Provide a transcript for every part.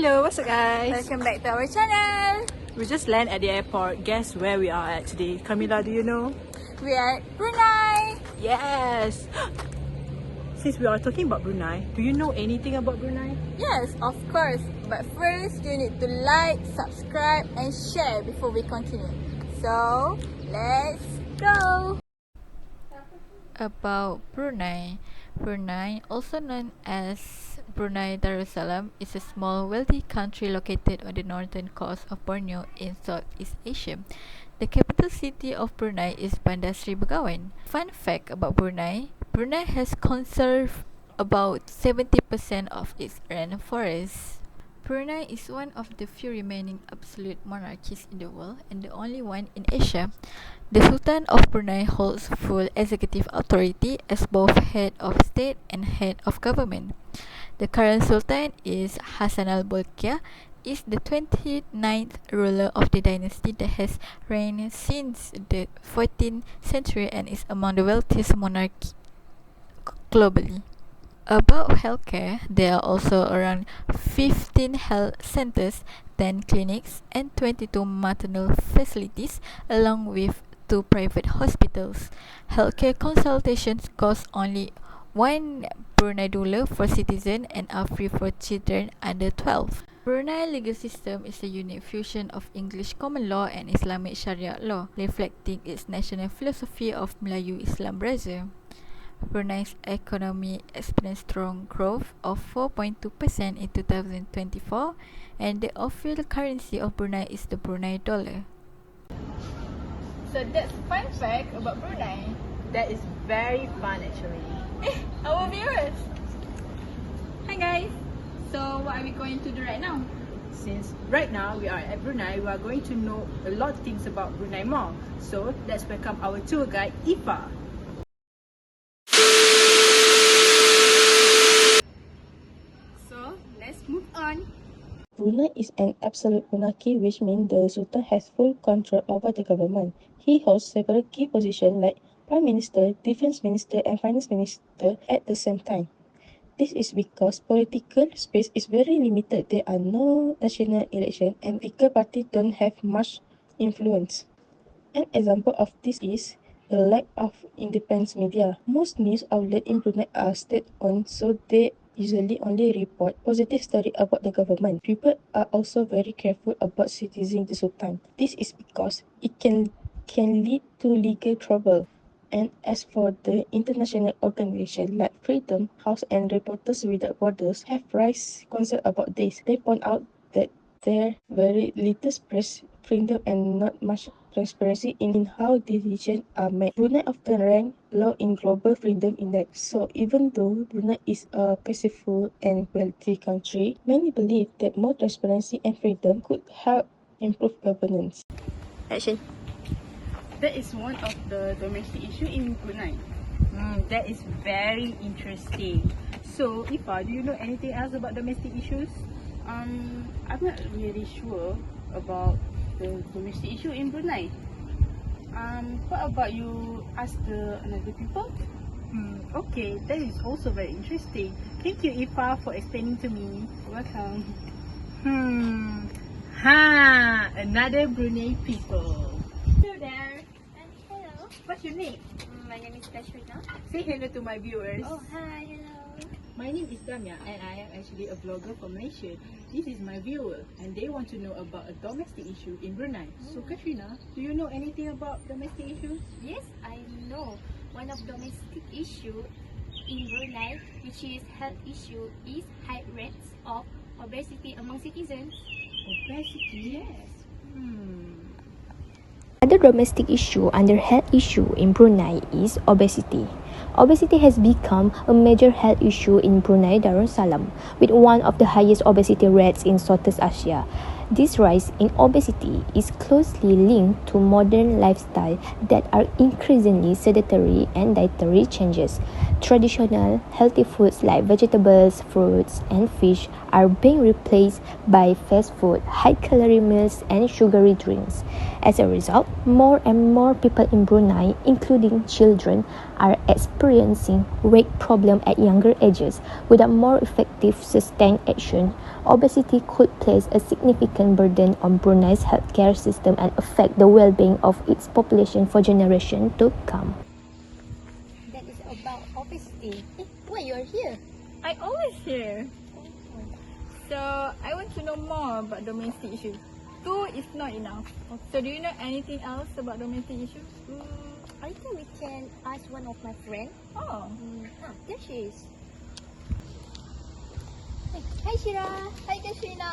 Hello, what's up guys? Welcome back to our channel. We just landed at the airport. Guess where we are at today? Kamila, do you know? We are at Brunei. Yes! Since we are talking about Brunei, do you know anything about Brunei? Yes, of course. But first, you need to like, subscribe and share before we continue. So, let's go! About Brunei. Brunei, also known as Brunei Darussalam, is a small, wealthy country located on the northern coast of Borneo in Southeast Asia. The capital city of Brunei is Bandar Seri Begawan. Fun fact about Brunei: Brunei has conserved about 70% of its rainforest. Brunei is one of the few remaining absolute monarchies in the world and the only one in Asia. The Sultan of Brunei holds full executive authority as both head of state and head of government. The current Sultan is Hassan al-Bolkiah, is the 29th ruler of the dynasty that has reigned since the 14th century and is among the wealthiest monarchies globally. About healthcare, there are also around 15 health centers, 10 clinics, and 22 maternal facilities, along with 2 private hospitals. Healthcare consultations cost only 1 Brunei dollar for citizens and are free for children under 12. Brunei legal system is a unique fusion of English common law and Islamic Sharia law, reflecting its national philosophy of Melayu Islam Brazil. Brunei's economy experienced strong growth of 4.2% in 2024, and the official currency of Brunei is the Brunei dollar. So that's fun fact about Brunei. That is very fun actually. Our viewers. Hi guys. So what are we going to do right now? Since right now we are at Brunei, we are going to know a lot of things about Brunei more. So let's welcome our tour guide, Ifa. So let's move on. Brunei is an absolute monarchy, which means the Sultan has full control over the government. He holds several key positions like Prime Minister, Defense Minister and Finance Minister at the same time. This is because political space is very limited. There are no national elections and bigger parties don't have much influence. An example of this is the lack of independent media. Most news outlets in Brunei are state-owned, so they usually only report positive stories about the government. People are also very careful about criticizing the Sultan. This is because it can lead to legal trouble. And as for the international organizations like Freedom House and Reporters Without Borders have raised concern about this. They point out that there very little press freedom and not much transparency in how decisions are made. Brunei often ranks low in Global Freedom Index. So even though Brunei is a peaceful and wealthy country, many believe that more transparency and freedom could help improve governance. Action. That is one of the domestic issues in Brunei. That is very interesting. So, Ifa, do you know anything else about domestic issues? I'm not really sure about the domestic issue in Brunei. What about you ask the another people? Okay, that is also very interesting. Thank you, Ifa, for explaining to me. Welcome. Another Brunei people. Hello there. And hello. What's your name? My name is KARMILA. Say hello to my viewers. Oh, hi. Hello. My name is Damia and I am actually a blogger from Malaysia. This is my viewer and they want to know about a domestic issue in Brunei. So Katrina, do you know anything about domestic issues? Yes, I know. One of domestic issue in Brunei, which is health issue, is high rates of obesity among citizens. Obesity, yes. Another domestic issue under health issue in Brunei is obesity. Obesity has become a major health issue in Brunei Darussalam, with one of the highest obesity rates in Southeast Asia. This rise in obesity is closely linked to modern lifestyle that are increasingly sedentary and dietary changes. Traditional healthy foods like vegetables, fruits, and fish are being replaced by fast food, high-calorie meals, and sugary drinks. As a result, more and more people in Brunei, including children, are experiencing weight problems at younger ages. Without more effective sustained action, obesity could place a significant burden on Brunei's healthcare system and affect the well-being of its population for generations to come. That is about obesity. Why you are here? I always hear. So I want to know more about domestic issues. 2 is not enough. So do you know anything else about domestic issues? I think we can ask one of my friends. Oh, There she is. Hi Shira. hi Katrina.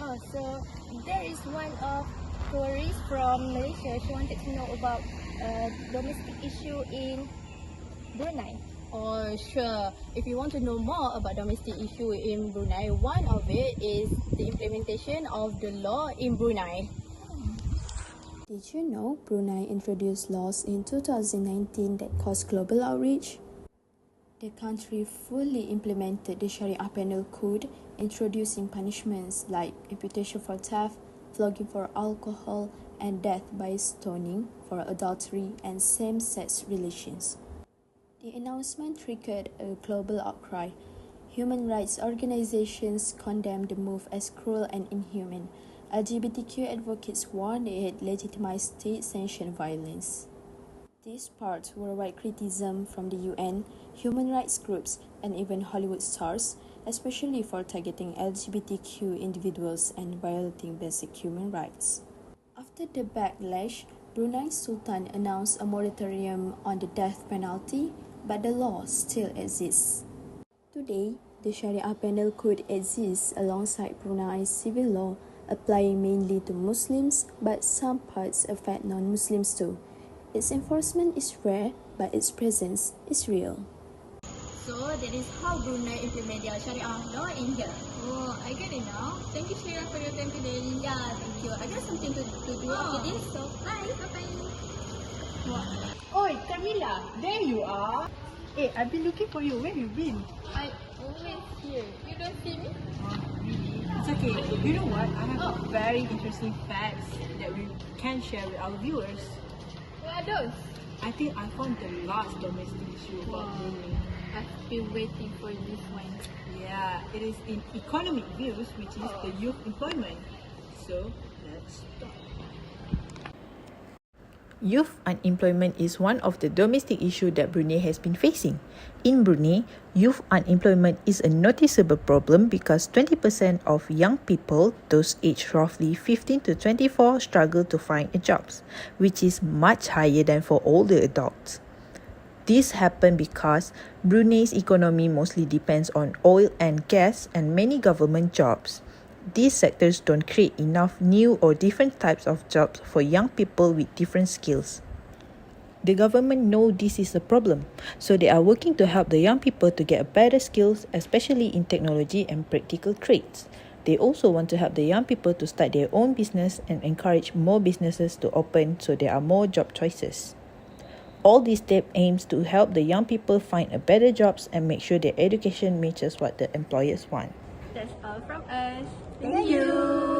Oh, so there is one of tourists from Malaysia. She wanted to know about domestic issue in Brunei. Oh, sure. If you want to know more about domestic issue in Brunei, one of it is the implementation of the law in Brunei. Did you know Brunei introduced laws in 2019 that caused global outrage? The country fully implemented the Sharia Penal Code, introducing punishments like amputation for theft, flogging for alcohol, and death by stoning for adultery and same-sex relations. The announcement triggered a global outcry. Human rights organizations condemned the move as cruel and inhuman. LGBTQ advocates warned it legitimized state-sanctioned violence. This sparked worldwide criticism from the UN, human rights groups, and even Hollywood stars, especially for targeting LGBTQ individuals and violating basic human rights. After the backlash, Brunei's Sultan announced a moratorium on the death penalty, but the law still exists. Today, the Sharia Penal Code exists alongside Brunei's civil law, applying mainly to Muslims, but some parts affect non-Muslims too. Its enforcement is rare, but its presence is real. So that is how Brunei implement their Sharia law in here. Oh, I get it now. Thank you, Shira, for your time today. Yeah, thank you. I got something to do after this, so bye. Oi, Kamila, there you are. Hey, I've been looking for you. Where have you been? I always here. You don't see me? Really? It's okay. You know what? I have very interesting facts that we can share with our viewers. What are those? I think I found the last domestic issue about Brunei. I've been waiting for this one. Yeah, it is in economic views, which is the youth employment. So, let's start. Youth unemployment is one of the domestic issues that Brunei has been facing. In Brunei, youth unemployment is a noticeable problem because 20% of young people, those aged roughly 15 to 24, struggle to find a job, which is much higher than for older adults. This happened because Brunei's economy mostly depends on oil and gas and many government jobs. These sectors don't create enough new or different types of jobs for young people with different skills. The government know this is a problem, so they are working to help the young people to get better skills, especially in technology and practical trades. They also want to help the young people to start their own business and encourage more businesses to open so there are more job choices. All these steps aims to help the young people find a better jobs and make sure their education matches what the employers want. That's all from us. Thank you.